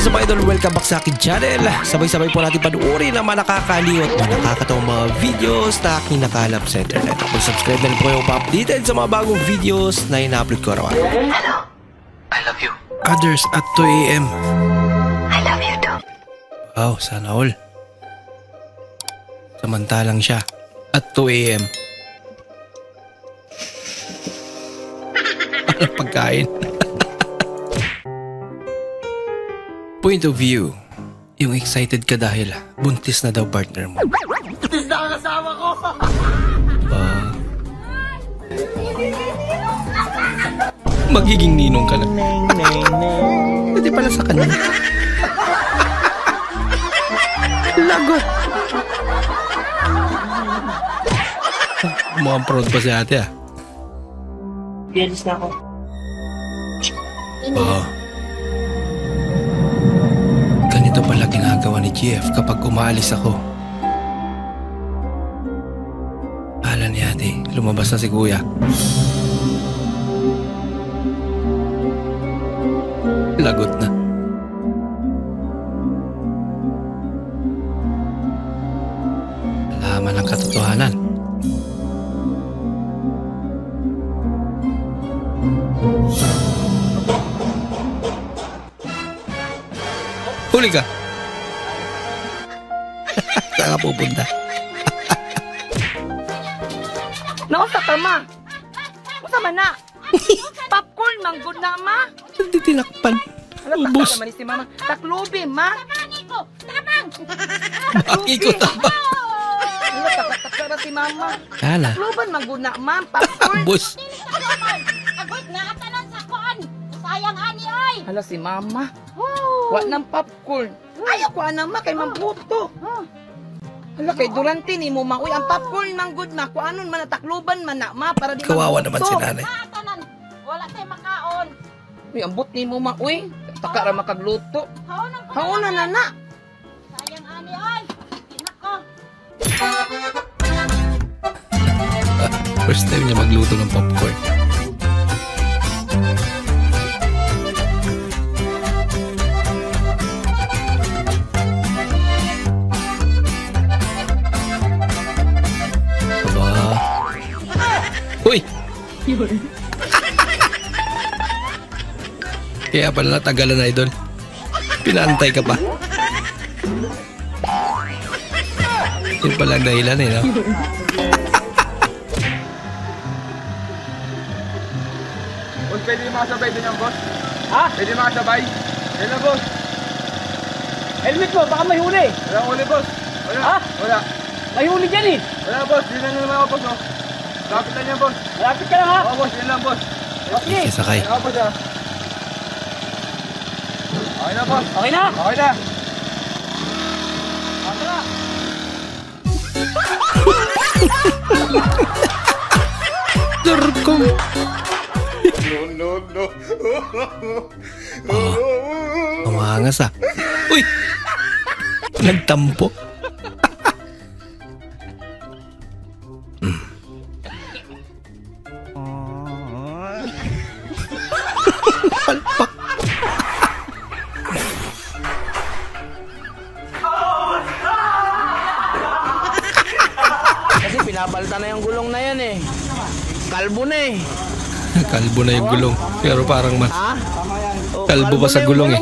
What's up idol? Welcome back sa akin channel. Sabay-sabay po natin panuorin ang mga nakakaliw at mga nakakatawang mga videos na aking nakalap sa internet. Mag-subscribe na rin po kayo pa-updated sa mga bagong videos na ina-upload ko araw. Hello, I love you. Others at 2 AM. I love you too. Wow, sana all. Samantalang siya at 2 AM. Parang pagkain. Point of view. Yung excited ka dahil buntis na daw partner mo. Buntis na ang asawa ko! Magiging ninong ka na. Pwede pala sa kanya. Lagot. Mukhang proud pa si ate ah. Pianis na ako. Ganito pala ginagawa ni GF kapag umaalis ako. Akala ni ate, lumabas na si kuya. Lagot na. Alaman ang katotohanan. Huli ka. Saan ka pupunta? Nausa ka, ma! Usa man na! Popcorn, manggod na, ma! Hindi tinakpan. Ubus. Naman si mama. Taklubi, ma! Tabangi ko! Tabang! Baki ko taba. Taklubi na si mama. Kala. Takluban, manggod na, ma! Popcorn! Ubus. Agod na atanan sa kuan! Sayang ani oy! Hala si mama. Wa ng popcorn. Ayaw ko ma kay mambuto. Hala kay Durante ni mo mauy ang popcorn manggod ma kuanon man takluban man na ma para di Kawawa naman si nanay. Atanan! Wala tayo makaon! Uy, ambot ni mo mauy. Taka ra makagluto. Haonan ko Hauna na na. Sayang ani oy! Inako! First time niya magluto ng popcorn. Uy! Kaya pala natagalan na idol. Pinaantay ka pa. Yun pala ang dahilan eh, no? Boss, pwede makasabay din yan, boss? Ha? Pwede makasabay? Yan na, boss. Helmet mo baka may huli. Wala akong uli, boss. Wala. Ha? Wala. May huli diyan eh. Wala, boss. Yun lang naman ako, boss, no? Lapit lang yan, boss. Malapit ka lang ha. Oo, boss. Yun lang, boss. Okay. Sakay. Yan ako, boss, ha? Okay na, boss. Okay na. Okay na. Tara. Lurkong. No. Umangas ah. Uy! Nagtampo. Palpak. Kasi pinapalitan na yung gulong na yan eh. Kalbo na eh. Kalbo na yung gulong. Pero parang mas Ha? Oh, kalbo pa sa na yung gulong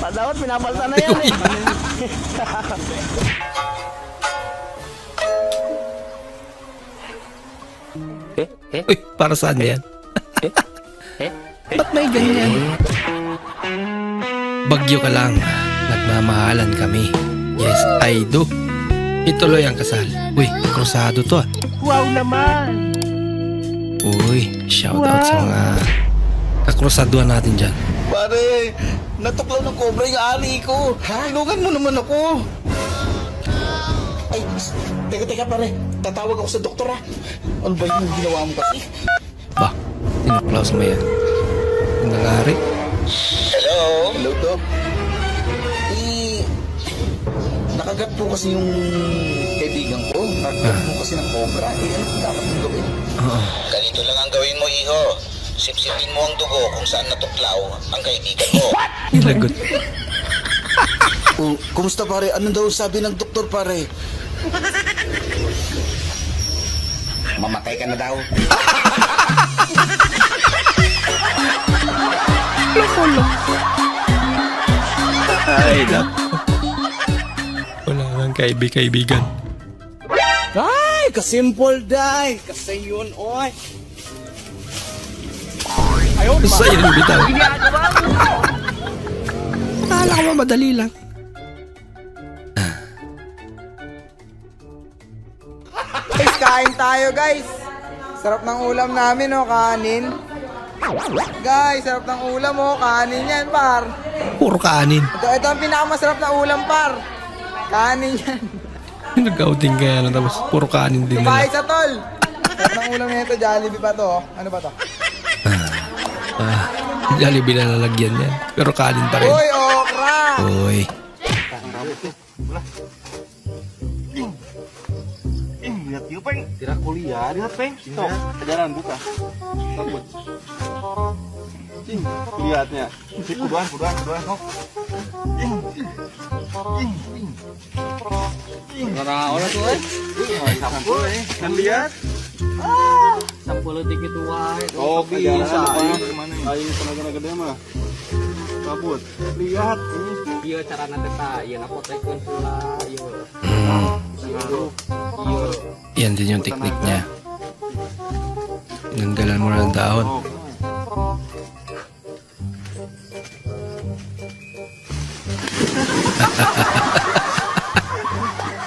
Dapat pinapalitan na yan eh. Uy, para saan yan? Ba't may ganyan? Bagyo ka lang. Nagmamahalan kami. Yes, I do. Ituloy ang kasal. Uy, krusado to ah. Wow naman. Uy, shoutout sa mga kakrusaduan natin dyan. Pare, natuklaw ng kobra yung ari ko. Tulungan mo naman ako. Ay, teka pare. Tatawag ako sa doktor ha. Ano ba yung ginawa mo kasi? Ba, tinuklaw sa maya. Ang nangyari? Hello? Hello, Doc. Nakagat po kasi yung kaibigan ko. Nakagat po kasi ng cobra. Ano po dapat mong gawin? Ganito lang ang gawin mo, iho. Sipsipin mo ang dugo kung saan natuklaw ang kaibigan mo. Nilagot. Oh, kumusta pare? Ano daw sabi ng doktor pare? Mamatay ka na daw. Ay, naku. Wala nang kaibigan. Ay, kasimple day. Kasi yun, oy. Sa iyo bitaw. Akala ko madali lang. Guys, kain tayo, guys. Sarap ng ulam namin, oh, kanin. Guys, sarap ng ulam, oh, kanin yan, par. Puro kanin. Ito ang pinakamasarap na ulam, par. Kanin yan. Nag-outing kaya lang tapos puro kanin din Kumain nila. sa tol. Sarap ng ulam nito, Jollibee pa to, oh. Ano ba to? Jollibee na lalagyan yan. Pero kanin pa rin. Uy, okra. Uy. Lihat yuk, Peng. Tidak kuliah, lihat, Peng. Stop. Jalan buka. Takut. Lihatnya. Kuduan. Stop. Orang tuh, kan lihat. Sampul dikit wae. Oh, bisa. Ayo tenaga-tenaga mah. Kabut. Lihat ini. Ieu carana teh tah, ieu ngapotekeun pula, ieu. Yan din yung tekniknya. Tinanggalan mo ng dahon.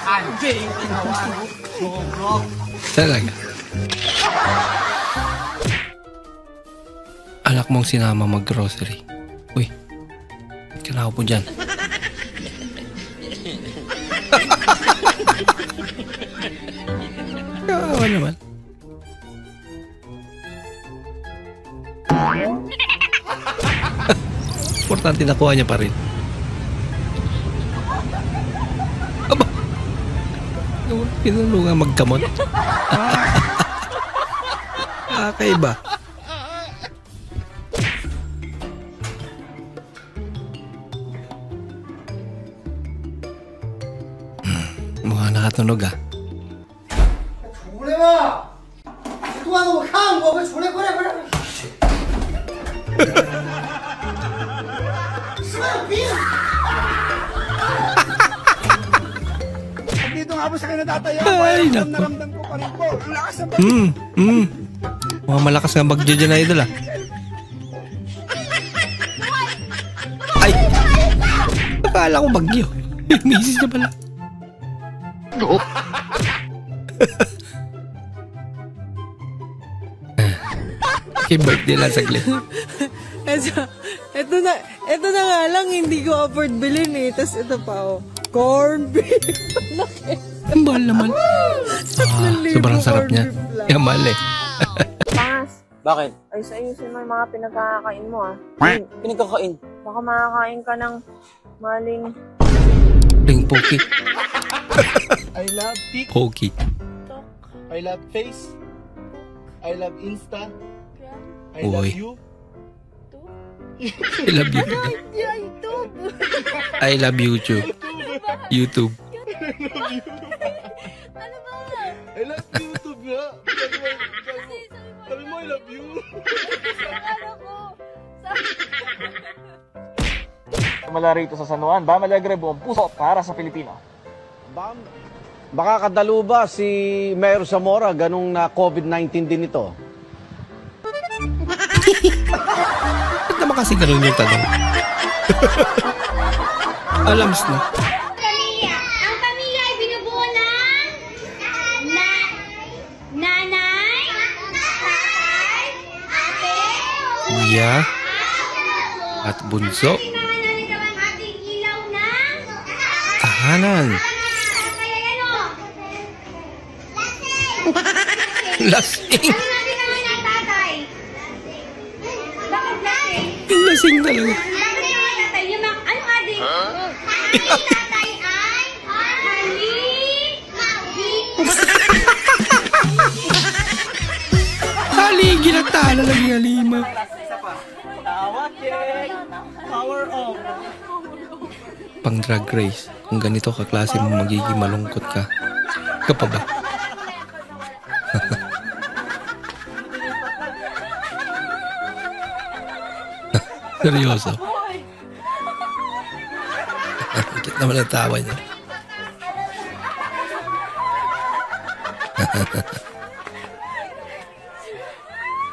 Anjing, inawan. Goblok. Talaga. Anak mong sinama mag-grocery. Uy, ba't ka na po dyan? Kawawa naman. Importante nakuha niya pa rin. Aba! Pinulungan magkamot. Kakaiba. Mukha nakatunog ah. 出来吧！段子我看过，快出来，快点！什么有病？Dito nga po sa kanya tataya. Ay, naku. Naramdam ko pa rin po. Ang lakas ng Mga malakas nga bagyo dyan na idol ah. Ay! Akala ko bagyo. Misis na pala. Okay, birthday lang saglit. Ito na nga lang, hindi ko afford bilhin eh. Tapos ito pa, oh. Corn beef. Ang mahal naman. Sobrang sarap niya. Yan, mahal eh. Pangas, Bakit? ayos-ayusin mo yung mga pinagkakain mo ah. Pinagkakain. Baka makakain ka ng maling Ring Poki. I love Tik. Poki. I love Face. I love Insta. I Uy. love you. I love you. I love YouTube. YouTube. I love YouTube nga. Sabi mo, I love you. Mula rito sa San Juan, Bam Alegre, buong puso para sa Pilipino. Bam, baka kadalo ba si Mayor Zamora ganung na COVID-19 din ito? Ba't naman kasi ganun yung tanong? Alams na. Pamilya. Ang pamilya ay binubuo ng nanay, tatay, ate, Kuya at bunso. mga namin ang ating ilaw ng Tahanan. kaya yan o. Lasing. Ano natin naman ang tatay? Bakit lasing? Lasing talaga. Bakit naman tatay? Yung mga, anong ading? Ang tatay ay Haligi na tala lagi halima. Tawa, check. Power off. pang drag race. Kung ganito kaklase mo, magiging malungkot ka. Ka pa ba? Seryoso. Bakit naman ang tawa niya?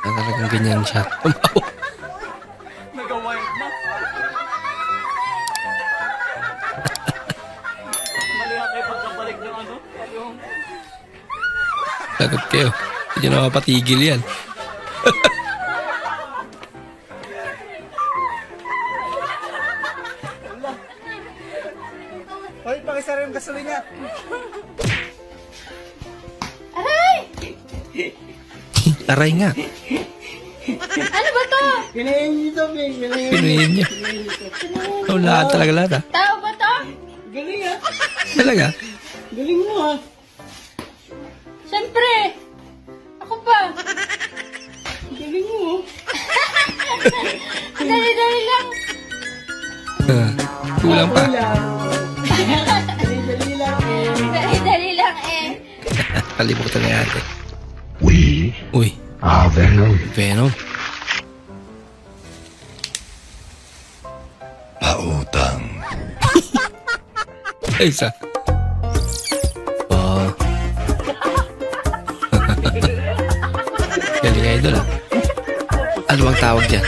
Talagang ganyan siya. Nag-wild na. Mali nga kayo pagkabalik ng ano? Yung... Lagot kayo. Hindi nyo mapatigil yan. Hoy, pakisara yung gasolina. Aray nga. Ano ba to? Pinayin niyo to, Bing. Pinuhin niya. Oh, lahat talaga lahat ah. Tao ba to? Galing ah. Talaga? Galing mo ah. Siyempre. Ako pa. Galing mo. Dali-dali lang. Kulang pa. Dali-dali lang eh. Dali-dali lang eh. Kalimutan na yate. We Uy. are Venom. Venom. Pautang. Ay, isa. Oh. Galing nga idol ah. Ano bang tawag dyan?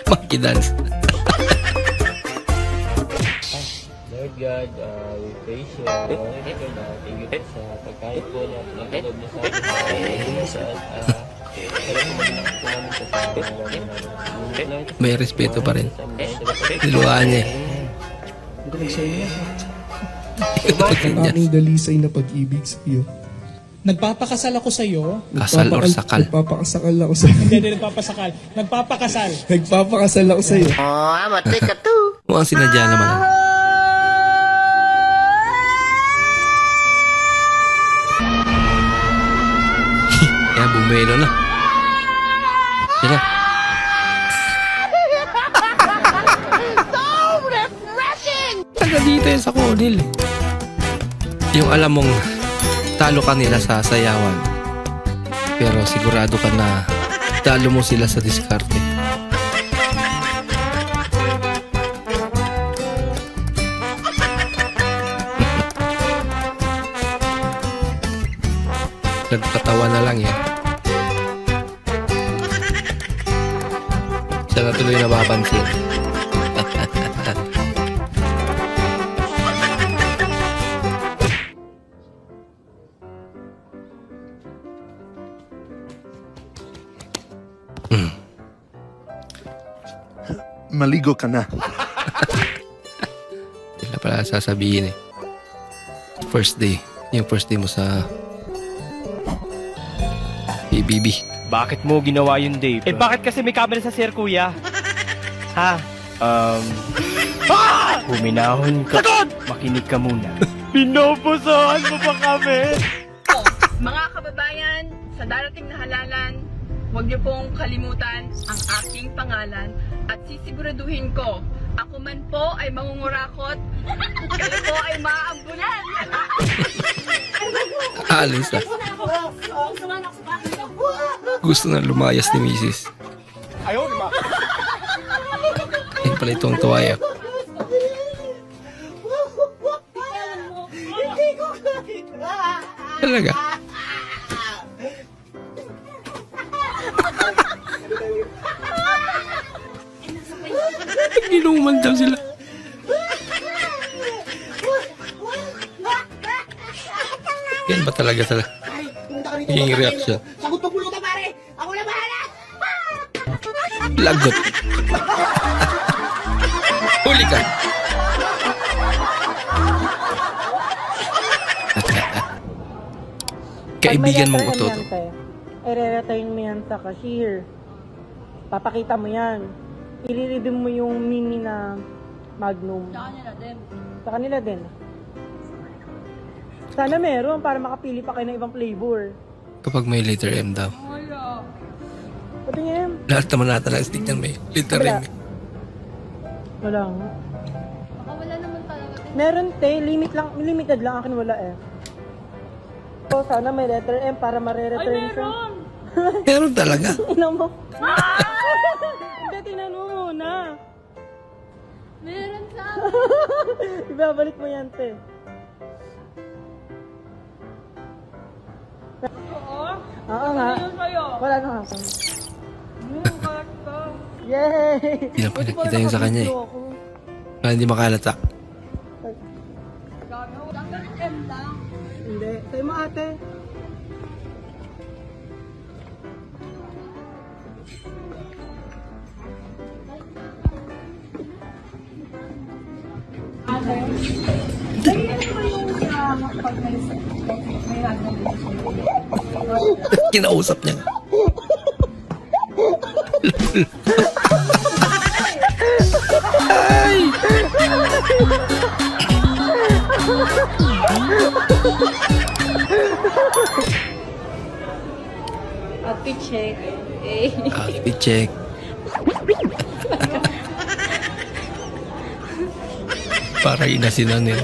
Monkey dance. Lord God, we praise you. Thank you sa pagkain po na pinagalob niyo sa atin. May respeto pa rin. Niluhaan niya eh. Aking dalisay na pag-ibig sa iyo. Nagpapakasal ako sa iyo. Kasal or sakal? Nagpapakasal ako sa iyo. Hindi nagpapasakal. Nagpapakasal. Nagpapakasal ako sa iyo. Matay ka to. Mukhang sinadya naman ah. Kaya bumelo na. Yan na. Taga dito yun sa Conil. Yung alam mong talo ka nila sa sayawan, pero sigurado ka na talo mo sila sa diskarte. Nagpatawa na lang yan. Siya na tuloy napapansin. Maligo ka na. Wala pala sasabihin eh. First day. Yung first day mo sa PBB. Bakit mo ginawa yun, Dave? Eh bakit kasi may camera sa sir, kuya? Ha? Huminahon ka. Makinig ka muna. Pinoposahan mo pa kami. Mga kababayan, sa darating na halalan, huwag niyo pong kalimutan ang aking pangalan at sisiguraduhin ko, ako man po ay mangungurakot, kayo po ay maaambulan. Alis na. Gusto na lumayas ni Mrs. Ayaw, di ba? Yan pala itong tuwaya. Talaga? Inuman daw sila. Yan ba talaga sila? Yung reaction. Sagot mo pulutan, pare! Ako na bahala! Lagot. Huli ka. Kaibigan mong utoto. I-return mo yan sa cashier. Papakita mo yan. I-review mo yung mini na Magnum. Sa kanila din. Sana meron para makapili pa kayo ng ibang flavor. Kapag may letter M daw. Pati nga yan. Lahat naman natin ang stick ng may letter M. Wala nga. Baka wala naman talaga. Meron te, limited lang akin wala eh. So, sana may letter M para mare-return siya. Meron talaga. Ina mo. Hindi, tinanong mo muna. Meron sa Ibabalik mo yan, te. Oo nga. Wala na nga. Yay! Hindi na pinakita yun sa kanya eh. Para hindi makalata. Hindi. Sa'yo mo ate. Kinausap niya. Ay! outfit check. Eh. Outfit check. Para inasinan nila.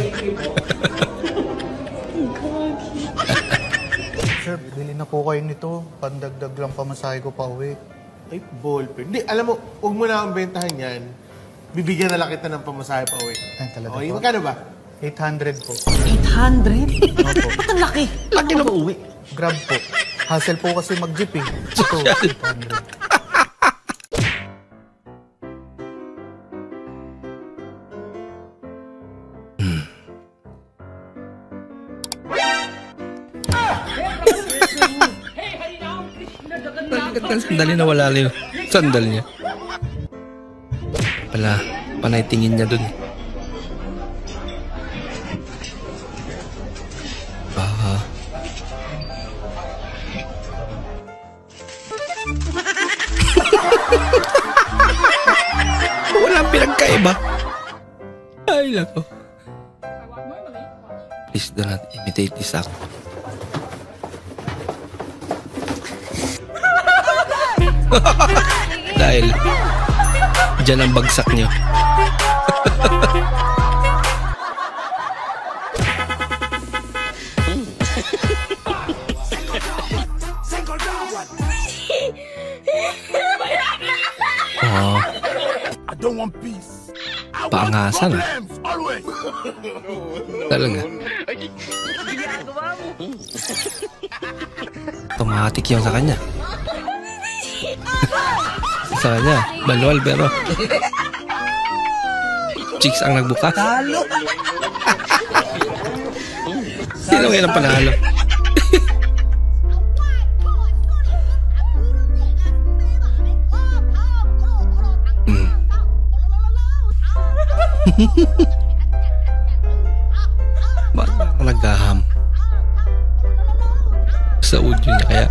Sir, bili na po kayo nito. Pandagdag lang pamasahe ko pa uwi. Ay, ballpen. Hindi, alam mo, huwag mo na akong bentahan yan. Bibigyan na lang kita ng pamasahe pa uwi. Ay, talaga Okay, po? magkano ba? 800 po. 800? Opo. Ba't ang laki? Laki na uwi. Grab po. Hassle po kasi mag-jeep eh. Ito, 800. Sandali na wala yung sandal niya. Pala, panay tingin niya dun. Baka. Walang pinagkaiba. Ay, lako. Please do not imitate this act. Dahil dyan ang bagsak nyo. Oh. Paangasan ah. Talaga. Automatic yung sa kanya. Sa kanya, manual pero chicks ang nagbukas. Sino ngayon ang panalo? Bakit ang naghaham? Sa audio niya kaya?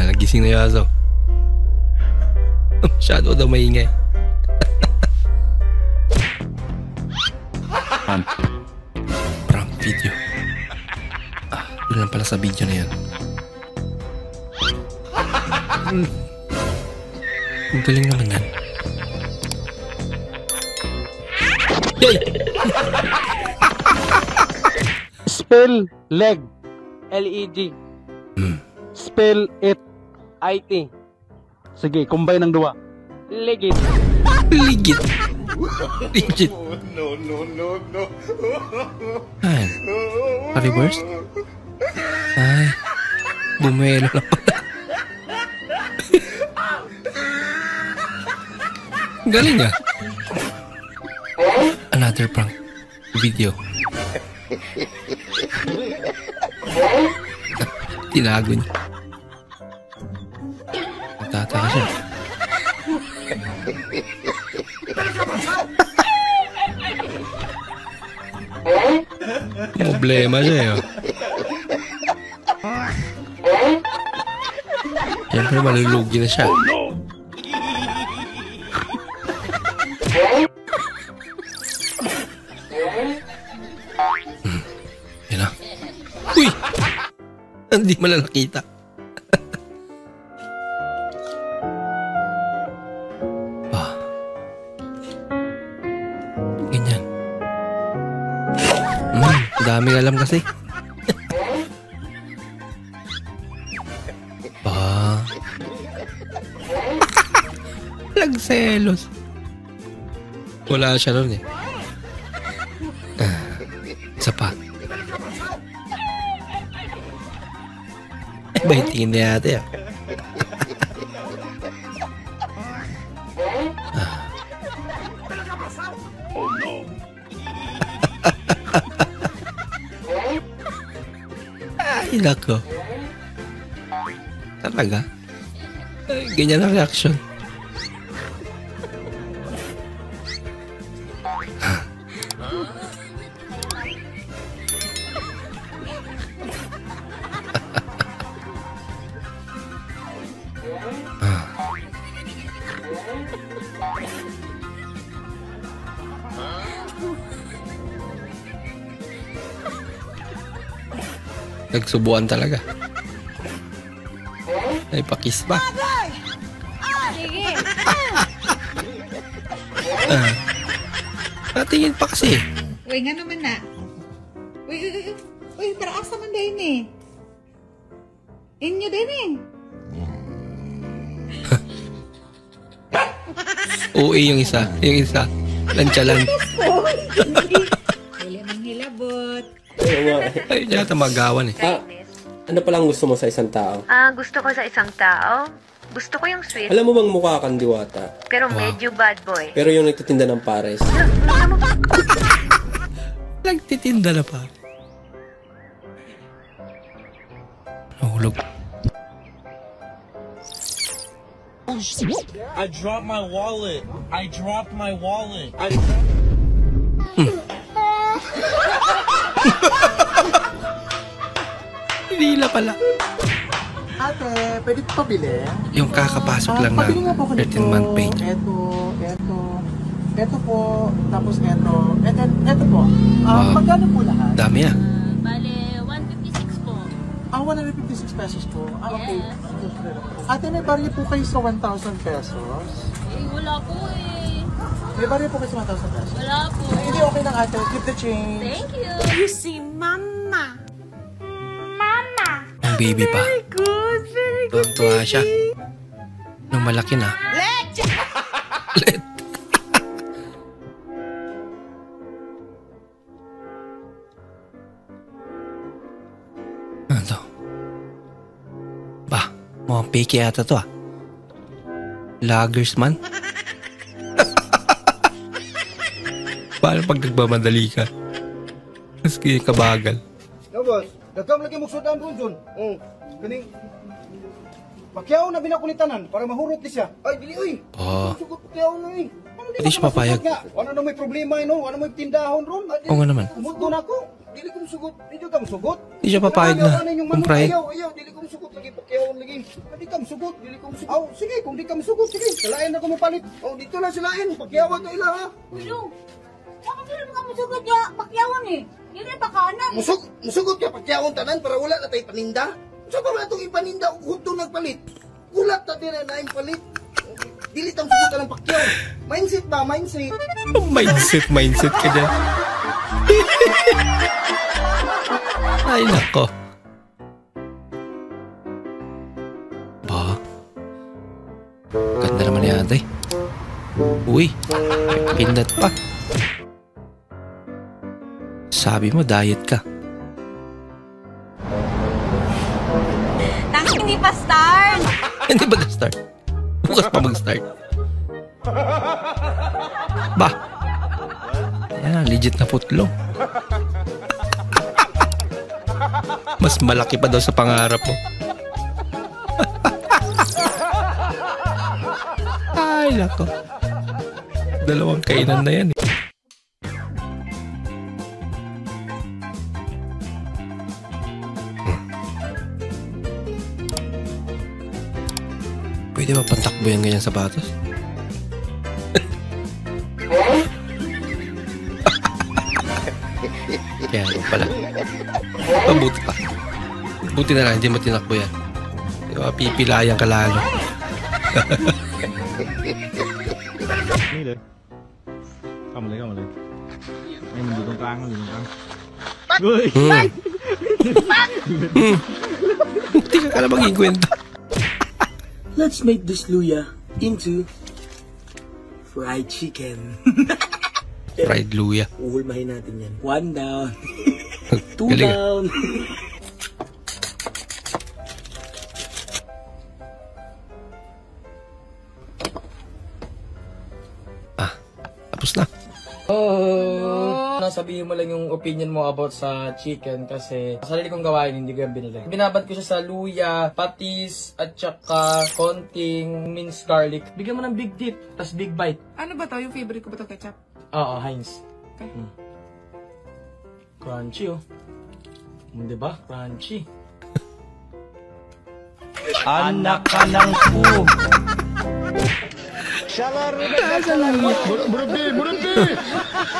Nagising na yung aso. Masyado daw maingay. Prank video. Doon lang pala sa video na yan. Ang galing naman yan. Yay! Spell leg. L-E-G. Spell it. IT. Sige, combine ng dua. Legit. Legit. Legit. No. Ayan. Pa-reverse? Ay. Bumuelo na pala. Galing ah. Another prank video. Tinago niya. Nagtataka siya. Problema siya eh. Siyempre malulugi na siya. Yan na. Uy! Hindi mo na nakita. Daming alam kasi. Nagselos. Wala siya nun eh. Isa pa. Baitingin na yata yan. Ay, nako. Talaga? Ganyan ang reaction. Nagsubuan talaga. Ay, pakis ba? Sige. Natingin pa kasi. Uy, nga naman na. Uy, taraas naman din eh. Inyo din eh. Uwi yung isa. Yung isa. Lansyalan. Wala mang hilabot. Ay, yata magawan eh. Ano palang gusto mo sa isang tao? Gusto ko sa isang tao. Gusto ko yung sweet. Alam mo bang mukha kang diwata? Pero medyo bad boy. Pero yung nagtitinda ng pares. Nagtitinda na pa. Nahulog. I dropped my wallet. I dropped my wallet. Hinila pala. Ate, pwede po pabili? Yung kakapasok lang na 13-month pay. Ito po, tapos ito po. Wow. Magkano po lahat? Dami ah. Bale, 156 po. 156 pesos po. Okay. Ate, may barya po kayo sa 1,000 pesos? Wala po eh. May barya po kayo sa 1,000 pesos? Wala po. Hindi, okay lang ate. Keep the change. Thank you. You see, Mama. Ang baby pa. Very good. Tuwang-tuwa siya. Nung malaki na. Let! Let! Ano to? Ba, mukhang peke yata to ah. Lagers man. Paano pag nagmamadali ka? Mas kabagal. No, boss. Dagam lagi mo sudan ron, John. Kaning Pakyaw na binakulitanan para mahurot di siya. Ay, dili oy. Sugot pakyaw na eh. Hindi siya papayag. Ano na may problema no? Ano may tindahon ron? Oo nga naman. Umuto na ko. Dili ko sugot. Dili ka sugot. Hindi siya papayag na kumpray. Ayaw, dili ko sugot lagi pakyaw lagi. Di ka sugot, dili ko sugot. Oh, sige, kung di ka sugot, sige. Salain na ko mapalit. Oh, dito na salain. Pakyaw to ila ha. Ulo. Bakit sila mga musugot niya? Pakyawan eh. Hindi pa kanan. Musugot ka pakyawon tanan para wala na tayo paninda. Sa ba itong ipaninda o huto nagpalit? Gulat na din na palit. Dili tang sugot ka ng pakyaw. Mindset ba? Mindset. Mindset ka dyan. Ay, nako. Ba? Ganda naman yata eh. Uy, pindat pa. Sabi mo, diet ka. Hindi pa start. Hindi ba na-start? Bukas pa mag-start. Ba? Ayan, legit na putlong. Mas malaki pa daw sa pangarap mo. Ay, lako. Dalawang kainan na yan eh. Pwede ba pantakbo yung ganyan sapatos? Kaya ano pala. Mabuti pa. Buti na lang, hindi mo tinakbo yan. Diba, pipilayan ka lalo. Đi đi. Cầm lấy. Em mìnhอยู่ตรงกลาง Hindi ka na maging kwento. Let's make this luya into fried chicken. Fried luya. Uhulmahin natin yan. 1 down. 2 Galing, down. Tapos na. Sabihin mo lang yung opinion mo about sa chicken kasi sarili kong gawain, hindi ko yung binili. Binabad ko siya sa luya, patis, at saka konting minced garlic. Bigyan mo ng big dip, tas big bite. Ano ba to? Yung favorite ko ba to ketchup? Oo, Heinz. Okay. Crunchy oh. Diba? Crunchy. Anak ka ng po.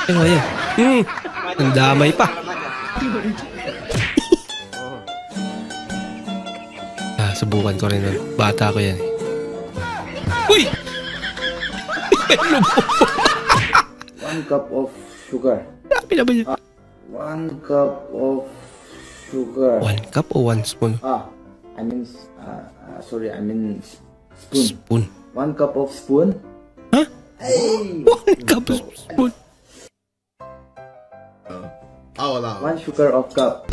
Ayun, ayun. Ang damay pa. Subukan ko rin nun. Bata ko yan. Uy! 1 cup of sugar. Dami naman yun. 1 cup of sugar. 1 cup o 1 spoon? I mean spoon. Spoon. 1 cup of spoon. Huh? Hey! 1 cup of spoon. Wala. 1 sugar of cup.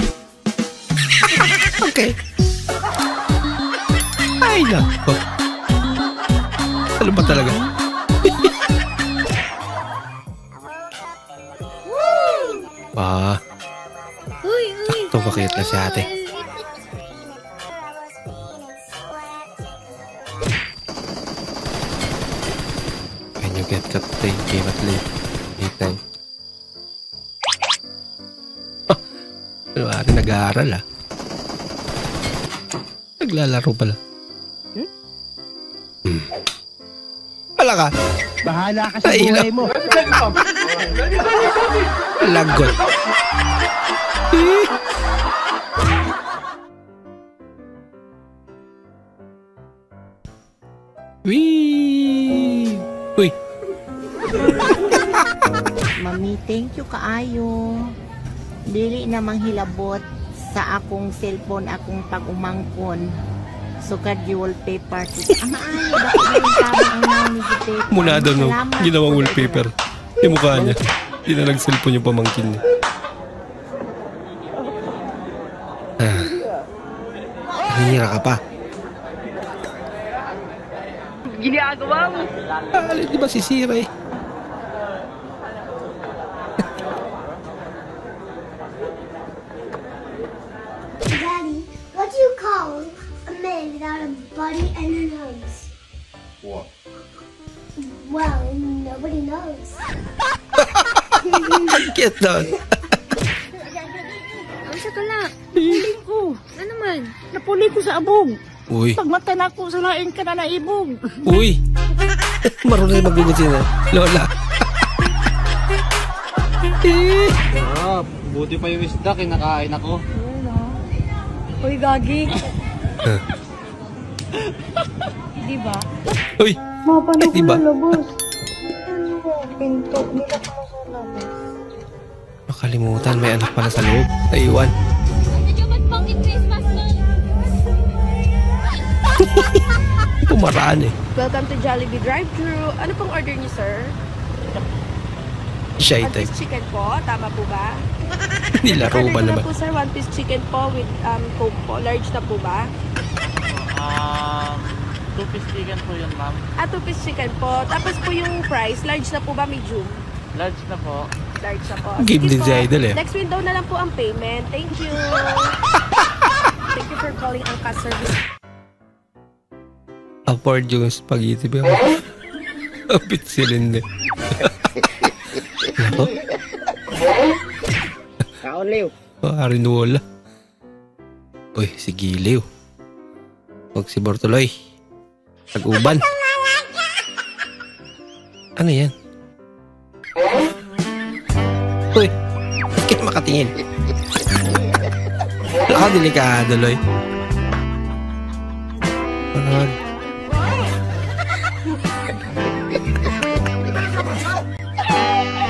Okay. Ay, nako. Ano ba talaga? Sakto bakit na si ate. When you get cut, play game at late time. Ano ate, nag-aaral Naglalaro pala. Wala ka. Bahala ka sa buhay mo. Lagot. Wee! Uy! Mami, thank you kaayo. Dili na manghilabot sa akong cellphone, akong pag-umangkon. Sukad yung wallpaper. Ang maayo, bakit yung tama ang nanigipit? Muna daw no, ginawang wallpaper. Yung mukha niya. Hindi na nag-cellphone yung pamangkin niya. Hihira ka pa. Ginagawa mo. Di ba sisira eh? Daddy, what do you call a man without a body and a nose? What? Well, nobody knows. Get down. Ang sakala. Napuli ko. Ano naman? Napuli ko sa abog. Uy. Pagmata na ako, salain ka na naibog. Uy. Marunong na magugutin na. Lola. Buti pa yung isda, kinakain ako. Uy, gagi. Diba? Uy. Mapano ko diba? na labos. Pinto. Nila ko na sa labos. Makalimutan, may anak pala sa loob. Naiwan. Pumaraan eh. Welcome to Jollibee Drive-Thru. Ano pong order niyo, sir? Shy One type. piece chicken po. Tama po ba? Nilaro ba Order naman? ko na po, sir. One piece chicken po with Coke po. Large na po ba? 2-piece chicken po yun, ma'am. 2-piece chicken po. Tapos po yung price, large na po ba? Medium? Large na po. Large na po. Game Sige din po. si Idol eh. Next window na lang po ang payment. Thank you. Thank you for calling Angka Service. Afford yung spaghetti ba? Kapit silindi. Nako. Kaon, Leo. Arinola. Uy, si Giliw. Huwag si Bortoloy. Tag-uban. Ano yan? Uy, bakit makatingin? Delikado, Loy. Parang...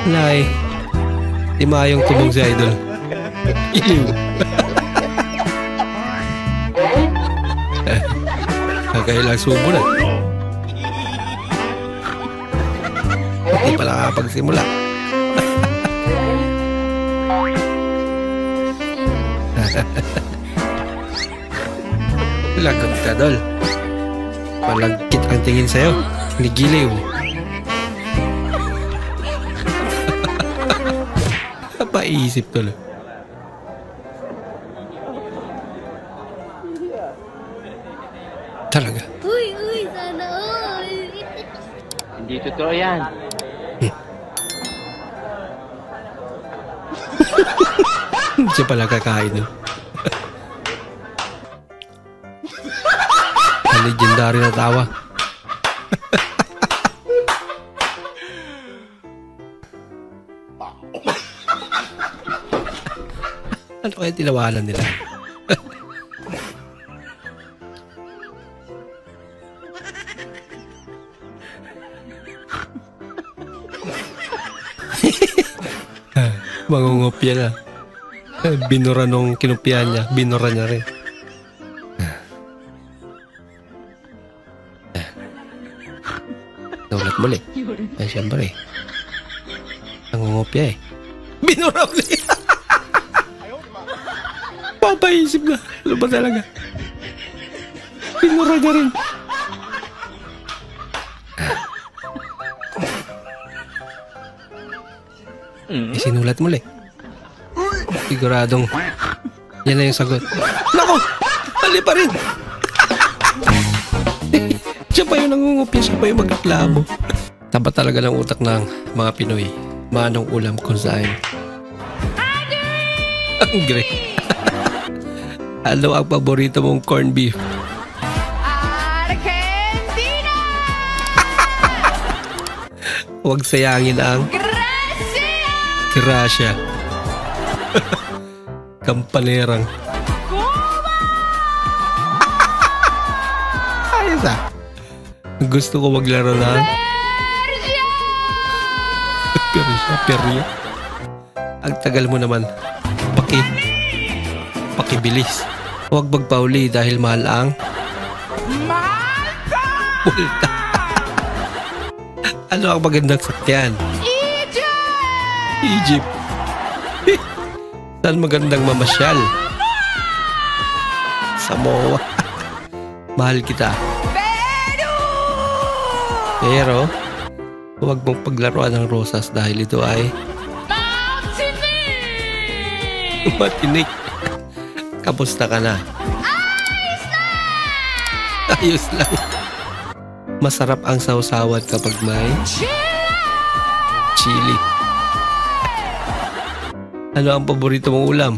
Lay. Di mayong tubog si Idol. Iliw. Kakailang sumulat. Hindi pala nakapagsimula. Lagot ka, Dol. Malagkit ang tingin sa'yo. Nigiliw. Paisip, Dol. Talaga. Uy, sana all. Hindi totoo yan. Siya pala kakain nun. Ang legendary na tawa. Ano kaya tinawalan nila? Mangungopya na. Binura nung kinupyan niya. Binura niya rin. Naulat muli. Ay, siyempre. Nangungopya eh. Binura ulit. Papaisip na. Ano ba talaga? Binura niya rin. Sinulat muli. Siguradong yan na yung sagot. Nako! Mali pa rin! Siya pa yung nangungupya, siya pa yung magreklamo. Taba talaga ng utak ng mga Pinoy. Manong ulam kung saan. Angry! Ano ang paborito mong corned beef? Argentina! Huwag sayangin ang Gracia. Kampanerang. Ayos ah. Gusto ko maglaro ng Persia. Ang tagal mo naman. Pakibilis. Huwag magpauli dahil mahal ang Multa. Ano ang magandang sakyan? Egypt. Saan magandang mamasyal? Samoa. Mahal kita. Pero huwag mong paglaruan ng rosas dahil ito ay matinik. Kamusta ka na? Ayos lang. Masarap ang sausawan kapag may chili. Ano ang paborito mong ulam?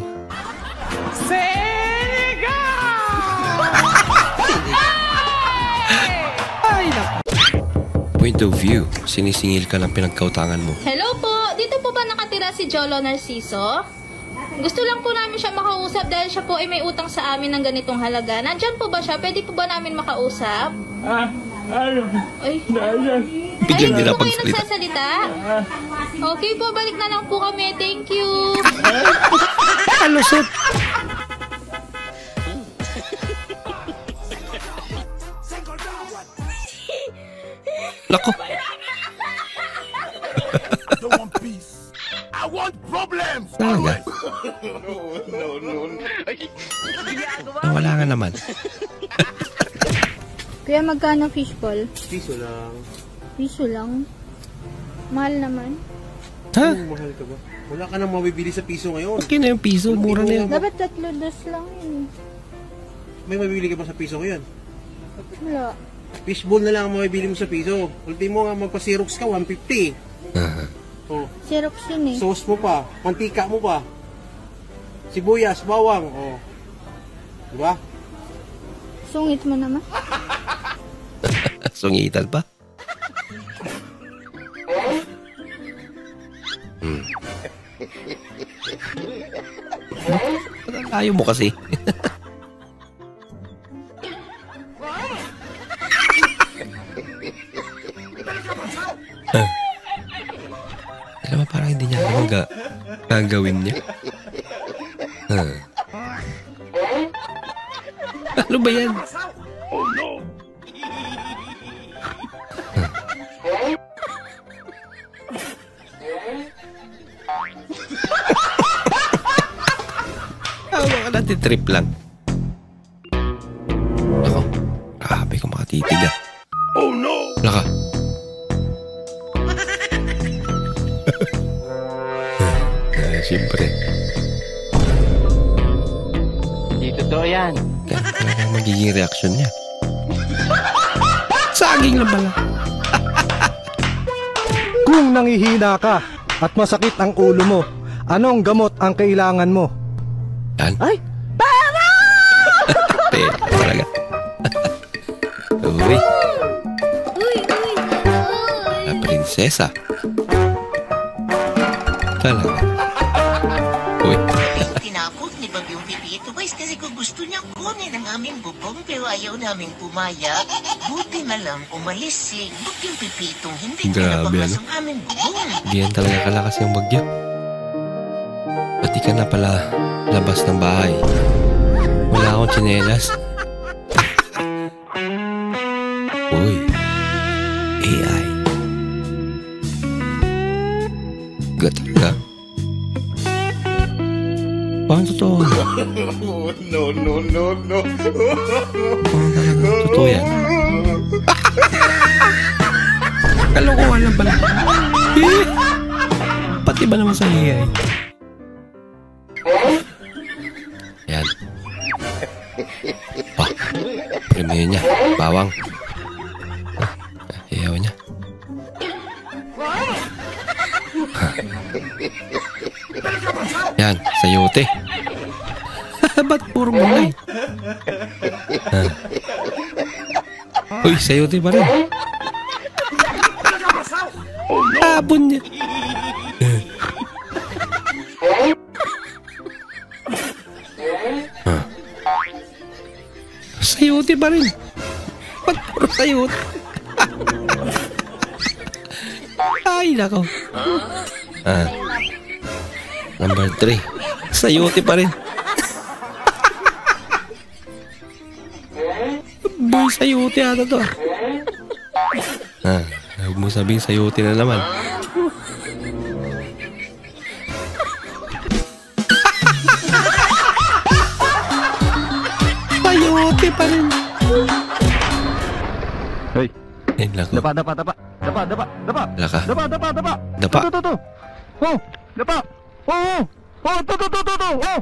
Point of view, sinisingil ka ng pinagkautangan mo. Hello po, dito po ba nakatira si Jolo Narciso? Gusto lang po namin siya makausap dahil siya po ay may utang sa amin ng ganitong halaga. Nandyan po ba siya? Pwede po ba namin makausap? Ay, biglang nila po kayo nagsasalita? Okay po, balik na lang po kami. Thank you. Alusot. Lako. I want problems. Talaga. Wala nga naman. Kuya, magkano fishball? Piso lang. Piso lang? Mahal naman. Ha? Mahal ka ba? Wala ka nang mabibili sa piso ngayon. Okay na yung piso, mura na yan. Dapat 3 dos lang yun. May mabibili ka ba sa piso ngayon? Wala. Fishball na lang ang mabibili mo sa piso. Ulti mo nga magpa-Xerox ka, 150. Oh. Xerox yun eh. Sauce mo pa, mantika mo pa. Sibuyas, bawang. Oh. Diba? Sungit mo naman. Sungitan pa? Ayaw mo kasi. Alam mo, parang hindi niya alam ang gagawin niya. Ano ba yan? Oh no! Baka natin trip lang. Ako, grabe ko makatitig ah. Oh no! Laka. Siyempre. Hindi totoo yan. Kaya magiging reaction niya. Saging lang pala. Kung nangihina ka at masakit ang ulo mo, anong gamot ang kailangan mo? Yan. Ay! Pera talaga. Uy. La prinsesa. Talaga. Uy. Tinakot ni Bagyong Pipito guys kasi kung gusto niyang kunin ang aming bubong pero ayaw naming pumaya. Buti na lang umalis si Bagyong Pipitong hindi pinabakas ang aming bubong. Hindi yan talaga kalakas yung bagyo. Pati ka na pala labas ng bahay. Wala akong tsinelas. Uy. AI. Talaga. Paano totoo? No, no, no, no. Totoo yan. Kalokohan lang pala. Pati ba naman sa AI? Yan. Pa. Premium niya. Bawang. Ayaw niya. Yan, sayote. Ba't puro mulay? Uy, sayote pa rin. Abon niya. Sayote pa rin. Ba't puro sayote? Ay, nako. Number 3. Sayote pa rin. Boy, sayote ata to. Huwag mo sabihin sayote na naman. Sayote pa rin. Hey. Ay, nako. Dapa. Laka. Dapa. To. Oh, dapa. Oh. To. Oh.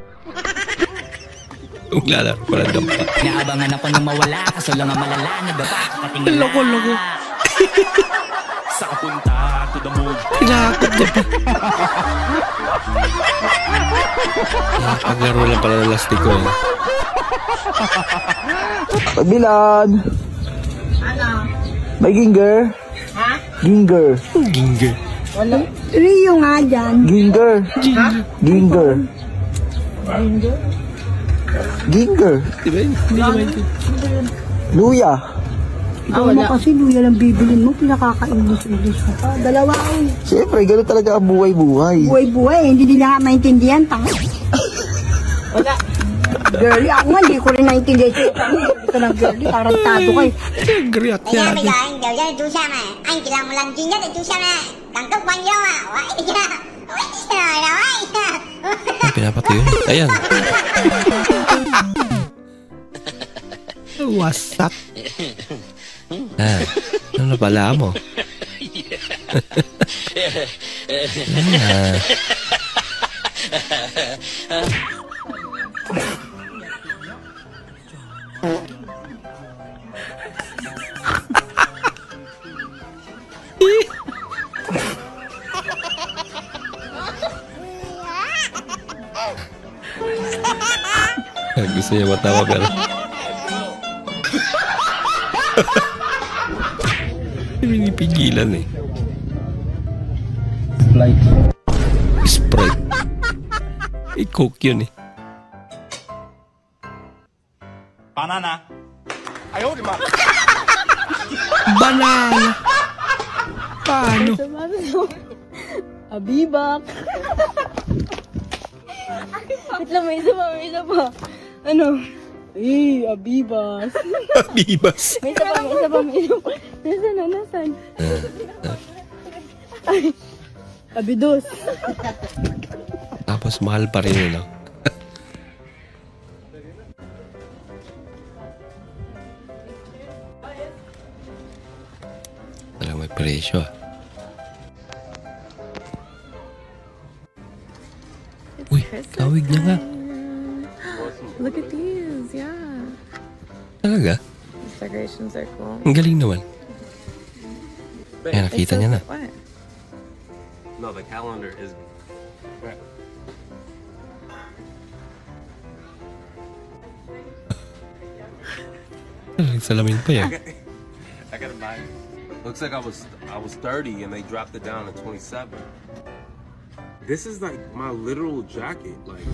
Uglalaro pala dampa. Naabangan ako nang mawala, kaso lang ang malala na dapa. Loko. Sa punta to the moon. Tinakot niya pa. Paglaro lang pala ng lastiko eh. Pagbilad. Ano? May ginger. Ha? Ginger. Wala. Rio nga dyan. Ginger. Ha? Ginger. Ginger? Ginger. Diba yun? Hindi naman ito. Luya. Ikaw mo kasi luya lang bibilin mo, pinakaka-English ka pa. Dalawa ay. Siyempre, gano'n talaga ang buhay-buhay. Buhay-buhay, hindi nila maintindihan, tanga. Wala. Girlie, ako nga, hindi ko rin naintindihan. Hindi ka ng girlie, tarantado kayo. Griyak niya. Bây giờ anh điều cho chú xem này, anh chỉ làm một lần duy nhất để chú xem này, đẳng cấp bao nhiêu à? Trời ơi. Pinapatay yun. Ayan. Wasak. Ano pala mo? Gusto niya matawa pero pinipigilan eh. Sprite. Coke yun eh. Banana. Ayaw, di ba? Banana. Paano? Abibak. Wait lang, may isa pa. Ano? Eh, Abibas. Abibas. May isa pa. Nasaan? Ay, Abidos. Tapos mahal pa rin yun, no? Talagang may presyo, ah. Uy, kawig na nga. Look at these, yeah. Talaga? These decorations are cool. Ang galing naman. Ayan, nakita niya na. What? No, the calendar is... Salamin pa yan. I gotta buy it. Looks like I was 30 and they dropped it down to 27. This is like my literal jacket. Like,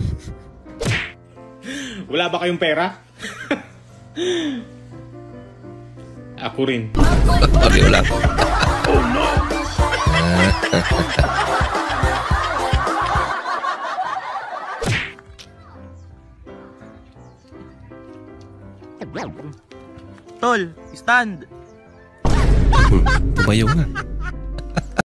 Wala ba kayong pera? Ako rin. Pareho lang. Oh no! Tol, stand! Tumayo nga.